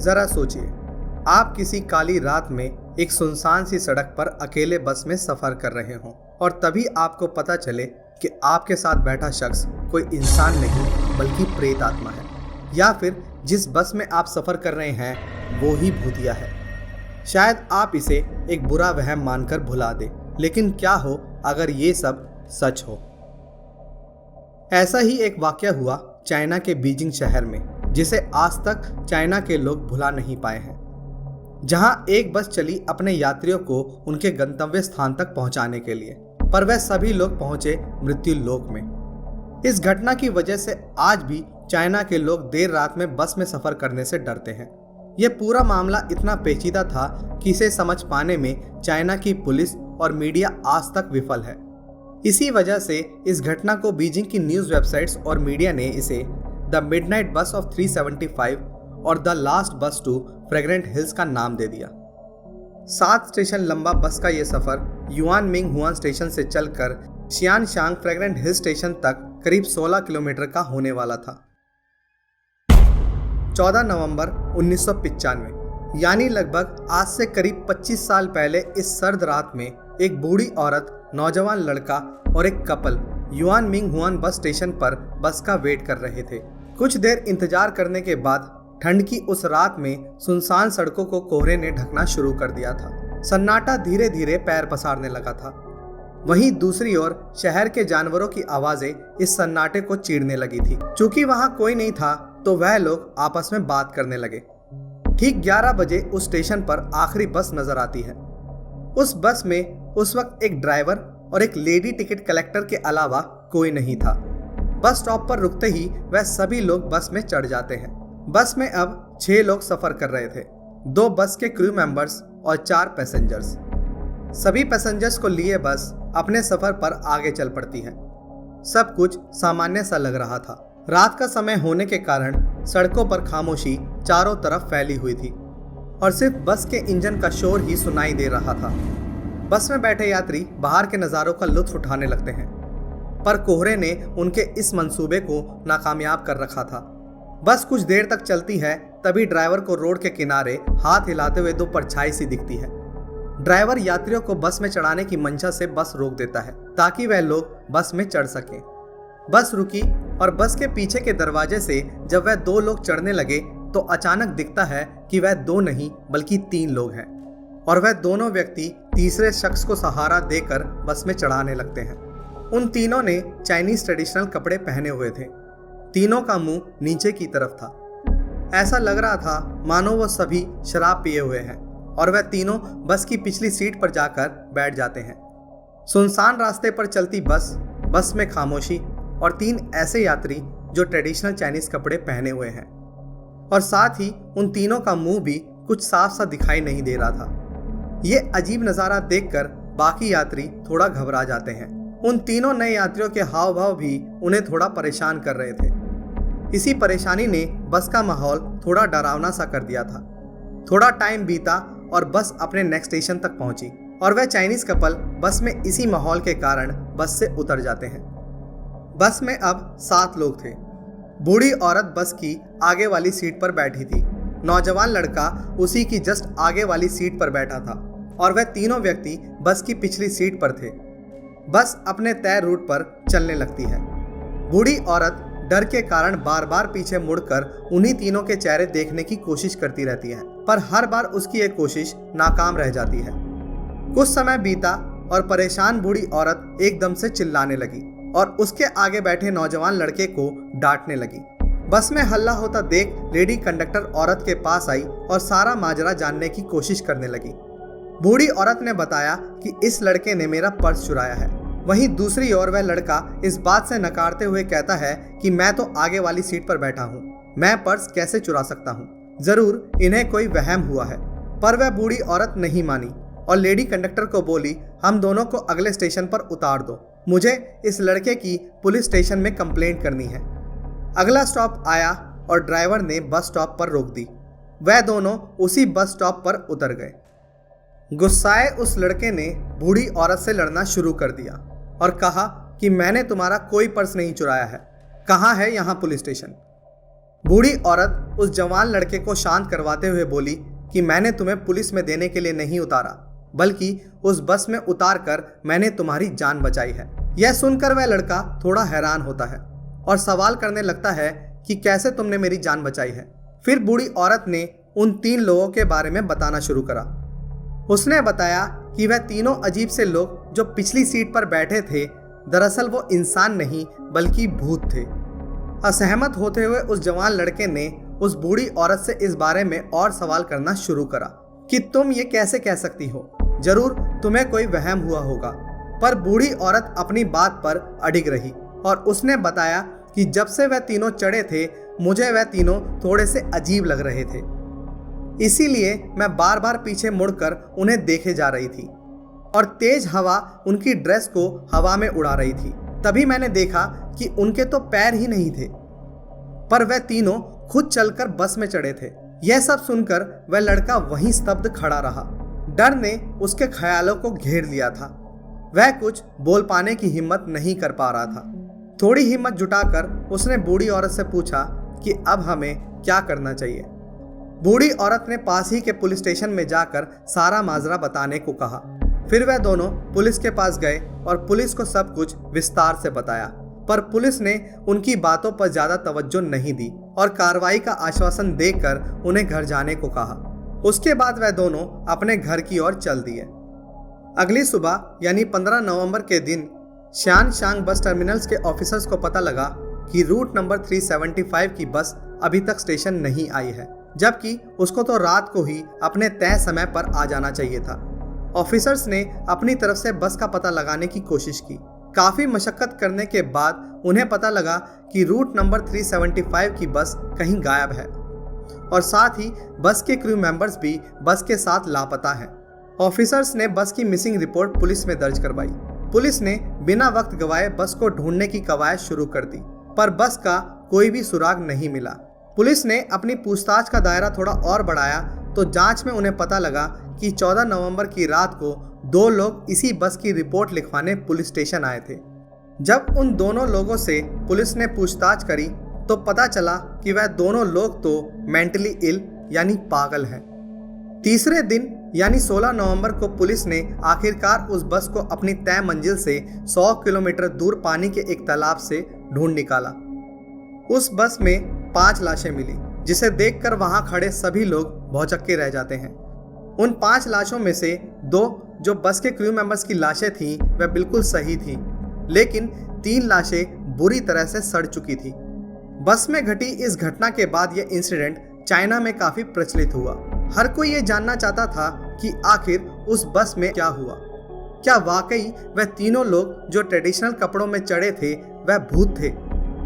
जरा सोचिए, आप किसी काली रात में एक सुनसान सी सड़क पर अकेले बस में सफर कर रहे हों और तभी आपको पता चले कि आपके साथ बैठा शख्स कोई इंसान नहीं बल्कि प्रेत आत्मा है, या फिर जिस बस में आप सफर कर रहे हैं वो ही भूतिया है। शायद आप इसे एक बुरा वहम मानकर भुला दें, लेकिन क्या हो अगर ये सब सच हो। ऐसा ही एक वाकया हुआ चाइना के बीजिंग शहर में, जिसे आज तक चाइना के लोग भुला नहीं पाए हैं। जहां एक बस चली अपने यात्रियों को उनके गंतव्य स्थान तक पहुंचाने के लिए, पर वह सभी लोग पहुंचे मृत्यु लोक में। इस घटना की वजह से आज भी चाइना के लोग देर रात में बस में सफर करने से डरते हैं। यह पूरा मामला इतना पेचीदा था कि इसे समझ पाने में चाइना की पुलिस और मीडिया आज तक विफल है। इसी वजह से इस घटना को बीजिंग की न्यूज़ वेबसाइट्स और मीडिया ने इसे द मिडनाइट बस ऑफ 375 और द लास्ट बस टू फ्रेग्रेंट हिल्स का नाम दे दिया। 7 स्टेशन लंबा बस का यह सफर युआन मिंग हुआन स्टेशन से चलकर शियानशांग फ्रेग्रेंट हिल स्टेशन तक करीब 16 किलोमीटर का होने वाला था। 14 नवंबर 1995 यानी लगभग आज से करीब 25 साल पहले इस सर्द रात में एक बूढ़ी औरत, नौजवान लड़का और एक couple yuan Ming Hwan bus station पर बस का वेट कर रहे थे। कुछ देर इंतजार करने के बाद ठंड की उस रात में सुनसान सड़कों को कोहरे ने ढकना शुरू कर दिया था। सन्नाटा धीरे धीरे पैर पसारने लगा था। वहीं दूसरी ओर शहर के जानवरों की आवाजें इस सन्नाटे को चीरने लगी थी। चूंकि वहां कोई नहीं था तो वह लोग आपस में बात करने लगे। ठीक 11 बजे उस स्टेशन पर आखिरी बस नजर आती है। उस बस में उस वक्त एक ड्राइवर और एक लेडी टिकट कलेक्टर के अलावा कोई नहीं था। बस स्टॉप पर रुकते ही वह सभी लोग बस में चढ़ जाते हैं। बस में अब 6 लोग सफर कर रहे थे, 2 बस के क्रू मेंबर्स और 4 पैसेंजर्स। सभी पैसेंजर्स को लिए बस अपने सफर पर आगे चल पड़ती है। सब कुछ सामान्य सा लग रहा था। रात का समय होने के कारण सड़कों पर खामोशी चारों तरफ फैली हुई थी और सिर्फ बस के इंजन का शोर ही सुनाई दे रहा था। बस में बैठे यात्री बाहर के नज़ारों का लुत्फ उठाने लगते हैं, पर कोहरे ने उनके इस मंसूबे को नाकामयाब कर रखा था। बस कुछ देर तक चलती है, तभी ड्राइवर को रोड के किनारे हाथ हिलाते हुए 2 परछाई सी दिखती है। ड्राइवर यात्रियों को बस में चढ़ाने की मंशा से बस रोक देता है ताकि वह लोग बस में चढ़ सकें। बस रुकी और बस के पीछे के दरवाजे से जब वह 2 लोग चढ़ने लगे तो अचानक दिखता है कि वह 2 नहीं बल्कि 3 लोग हैं और वह दोनों व्यक्ति तीसरे शख्स को सहारा देकर बस में चढ़ाने लगते हैं। उन तीनों ने चाइनीज ट्रेडिशनल कपड़े पहने हुए थे। तीनों का मुंह नीचे की तरफ था। ऐसा लग रहा था मानो वो सभी शराब पिए हुए हैं और वह तीनों बस की पिछली सीट पर जाकर बैठ जाते हैं। सुनसान रास्ते पर चलती बस में खामोशी और 3 ऐसे यात्री जो ट्रेडिशनल चाइनीज कपड़े पहने हुए हैं, और साथ ही उन तीनों का मुंह भी कुछ साफ सा दिखाई नहीं दे रहा था। ये अजीब नज़ारा देखकर बाकी यात्री थोड़ा घबरा जाते हैं। उन तीनों नए यात्रियों के हाव भाव भी उन्हें थोड़ा परेशान कर रहे थे। इसी परेशानी ने बस का माहौल थोड़ा डरावना सा कर दिया था। थोड़ा टाइम बीता और बस अपने नेक्स्ट स्टेशन तक पहुंची और वह चाइनीज कपल बस में इसी माहौल के कारण बस से उतर जाते हैं। बस में अब 7 लोग थे। बूढ़ी औरत बस की आगे वाली सीट पर बैठी थी। नौजवान लड़का उसी की जस्ट आगे वाली सीट पर बैठा था और वह तीनों व्यक्ति बस की पिछली सीट पर थे। बस अपने तय रूट पर चलने लगती है। बूढ़ी औरत डर के कारण बार बार पीछे मुड़कर उन्हीं तीनों के चेहरे देखने की कोशिश करती रहती है, पर हर बार उसकी एक कोशिश नाकाम रह जाती है। कुछ समय बीता और परेशान बूढ़ी औरत एकदम से चिल्लाने लगी और उसके आगे बैठे नौजवान लड़के को डांटने लगी। बस में हल्ला होता देख लेडी कंडक्टर औरत के पास आई और सारा माजरा जानने की कोशिश करने लगी। बूढ़ी औरत ने बताया कि इस लड़के ने मेरा पर्स चुराया है। वहीं दूसरी ओर वह लड़का इस बात से नकारते हुए कहता है कि मैं तो आगे वाली सीट पर बैठा हूँ, मैं पर्स कैसे चुरा सकता हूँ, जरूर इन्हें कोई वहम हुआ है। पर वह बूढ़ी औरत नहीं मानी और लेडी कंडक्टर को बोली, हम दोनों को अगले स्टेशन पर उतार दो, मुझे इस लड़के की पुलिस स्टेशन में कंप्लेंट करनी है। अगला स्टॉप आया और ड्राइवर ने बस स्टॉप पर रोक दी। वह दोनों उसी बस स्टॉप पर उतर गए। गुस्साए उस लड़के ने बूढ़ी औरत से लड़ना शुरू कर दिया और कहा कि मैंने तुम्हारा कोई पर्स नहीं चुराया है, कहाँ है यहाँ पुलिस स्टेशन। बूढ़ी औरत उस जवान लड़के को शांत करवाते हुए बोली कि मैंने तुम्हें पुलिस में देने के लिए नहीं उतारा, बल्कि उस बस में उतार कर मैंने तुम्हारी जान बचाई है। यह सुनकर वह लड़का थोड़ा हैरान होता है और सवाल करने लगता है कि कैसे तुमने मेरी जान बचाई है। फिर बूढ़ी औरत ने उन 3 लोगों के बारे में बताना शुरू करा। उसने बताया कि वह तीनों अजीब से लोग जो पिछली सीट पर बैठे थे, दरअसल वो इंसान नहीं बल्कि भूत थे। असहमत होते हुए उस जवान लड़के ने उस बूढ़ी औरत से इस बारे में और सवाल करना शुरू करा कि तुम ये कैसे कह सकती हो, जरूर तुम्हें कोई वहम हुआ होगा। पर बूढ़ी औरत अपनी बात पर अडिग रही और उसने बताया कि जब से वह तीनों चढ़े थे, मुझे वह तीनों थोड़े से अजीब लग रहे थे, इसीलिए मैं बार बार पीछे मुड़कर उन्हें देखे जा रही थी और तेज हवा उनकी ड्रेस को हवा में उड़ा रही थी। तभी मैंने देखा कि उनके तो पैर ही नहीं थे, पर वह तीनों खुद चलकर बस में चढ़े थे। यह सब सुनकर वह लड़का वहीं स्तब्ध खड़ा रहा। डर ने उसके ख्यालों को घेर लिया था। वह कुछ बोल पाने की हिम्मत नहीं कर पा रहा था। थोड़ी हिम्मत जुटाकर उसने बूढ़ी औरत से पूछा कि अब हमें क्या करना चाहिए। बूढ़ी औरत ने पास ही के पुलिस स्टेशन में जाकर सारा माजरा बताने को कहा। फिर वह दोनों पुलिस के पास गए और पुलिस को सब कुछ विस्तार से बताया, पर पुलिस ने उनकी बातों पर ज्यादा तवज्जो नहीं दी और कार्रवाई का आश्वासन देकर उन्हें घर जाने को कहा। उसके बाद वह दोनों अपने घर की ओर चल दिए। अगली सुबह यानी 15 नवंबर के दिन श्यानशांग बस टर्मिनल्स के ऑफिसर्स को पता लगा कि रूट नंबर 375 की बस अभी तक स्टेशन नहीं आई है, जबकि उसको तो रात को ही अपने तय समय पर आ जाना चाहिए था। ऑफिसर्स ने अपनी तरफ से बस का पता लगाने की कोशिश की। काफी मशक्कत करने के बाद उन्हें पता लगा कि रूट नंबर 375 की बस कहीं गायब है और साथ ही बस के क्रू मेंबर्स भी बस के साथ लापता हैं। ऑफिसर्स ने बस की मिसिंग रिपोर्ट पुलिस में दर्ज करवाई। पुलिस ने बिना वक्त गवाए बस को ढूंढने की कवायद शुरू कर दी, पर बस का कोई भी सुराग नहीं मिला। पुलिस ने अपनी पूछताछ का दायरा थोड़ा और बढ़ाया तो जांच में उन्हें पता लगा कि 14 नवंबर की रात को 2 लोग इसी बस की रिपोर्ट लिखवाने पुलिस स्टेशन आए थे। जब उन दोनों लोगों से पुलिस ने पूछताछ करी तो पता चला कि वह दोनों लोग तो मेंटली इल यानी पागल हैं। तीसरे दिन यानी 16 नवंबर को पुलिस ने आखिरकार उस बस को अपनी तय मंजिल से 100 किलोमीटर दूर पानी के एक तालाब से ढूंढ निकाला। उस बस में 5 लाशें मिली, जिसे देखकर वहां खड़े सभी लोग भौचक्के रह जाते हैं। उन 5 लाशों में से 2 जो बस के क्रू मेंबर्स की लाशें थीं वह बिल्कुल सही थीं, लेकिन 3 लाशें बुरी तरह से सड़ चुकी थी। बस में घटी इस घटना के बाद यह इंसिडेंट चाइना में काफी प्रचलित हुआ। हर कोई ये जानना चाहता था कि आखिर उस बस में क्या हुआ। क्या वाकई वह तीनों लोग जो ट्रेडिशनल कपड़ों में चढ़े थे वह भूत थे,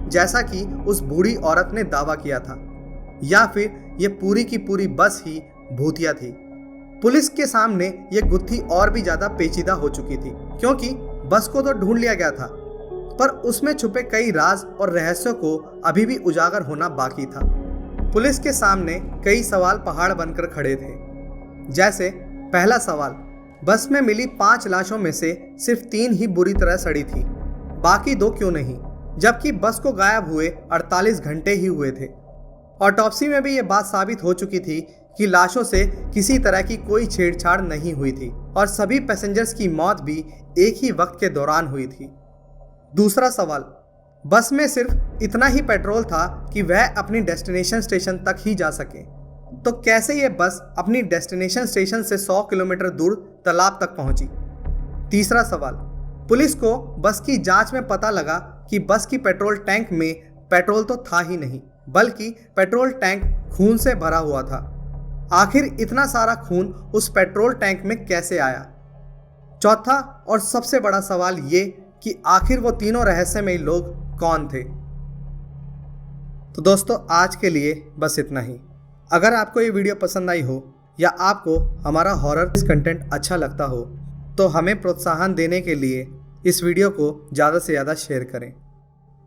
जैसा कि उस बूढ़ी औरत ने दावा किया था, या फिर ये पूरी की पूरी बस ही भूतिया थी। पुलिस के सामने ये गुत्थी और भी ज्यादा पेचीदा हो चुकी थी, क्योंकि बस को तो ढूंढ लिया गया था, पर उसमें छुपे कई राज और रहस्यों को अभी भी उजागर होना बाकी था। पुलिस के सामने कई सवाल पहाड़ बनकर खड़े थे। जैसे पहला सवाल, बस में मिली 5 लाशों में से सिर्फ 3 ही बुरी तरह सड़ी थी, बाकी 2 क्यों नहीं, जबकि बस को गायब हुए 48 घंटे ही हुए थे। ऑटोप्सी में भी ये बात साबित हो चुकी थी कि लाशों से किसी तरह की कोई छेड़छाड़ नहीं हुई थी और सभी पैसेंजर्स की मौत भी एक ही वक्त के दौरान हुई थी। दूसरा सवाल, बस में सिर्फ इतना ही पेट्रोल था कि वह अपनी डेस्टिनेशन स्टेशन तक ही जा सके, तो कैसे ये बस अपनी डेस्टिनेशन स्टेशन से 100 किलोमीटर दूर तालाब तक पहुंची। तीसरा सवाल, पुलिस को बस की जांच में पता लगा कि बस की पेट्रोल टैंक में पेट्रोल तो था ही नहीं, बल्कि पेट्रोल टैंक खून से भरा हुआ था। आखिर इतना सारा खून उस पेट्रोल टैंक में कैसे आया। चौथा और सबसे बड़ा सवाल ये कि आखिर वो तीनों रहस्यमयी लोग कौन थे। तो दोस्तों, आज के लिए बस इतना ही। अगर आपको ये वीडियो पसंद आई हो या आपको हमारा हॉरर कंटेंट अच्छा लगता हो तो हमें प्रोत्साहन देने के लिए इस वीडियो को ज़्यादा से ज़्यादा शेयर करें,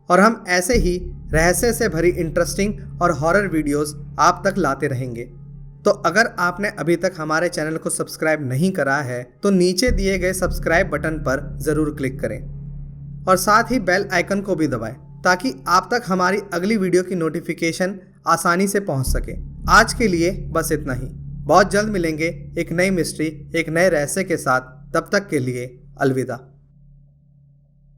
और हम ऐसे ही रहस्य से भरी इंटरेस्टिंग और हॉरर वीडियोस आप तक लाते रहेंगे। तो अगर आपने अभी तक हमारे चैनल को सब्सक्राइब नहीं करा है तो नीचे दिए गए सब्सक्राइब बटन पर ज़रूर क्लिक करें और साथ ही बेल आइकन को भी दबाएं, ताकि आप तक हमारी अगली वीडियो की नोटिफिकेशन आसानी से पहुंच सके। आज के लिए बस इतना ही। बहुत जल्द मिलेंगे एक नई मिस्ट्री, एक नए रहस्य के साथ। तब तक के लिए अलविदा।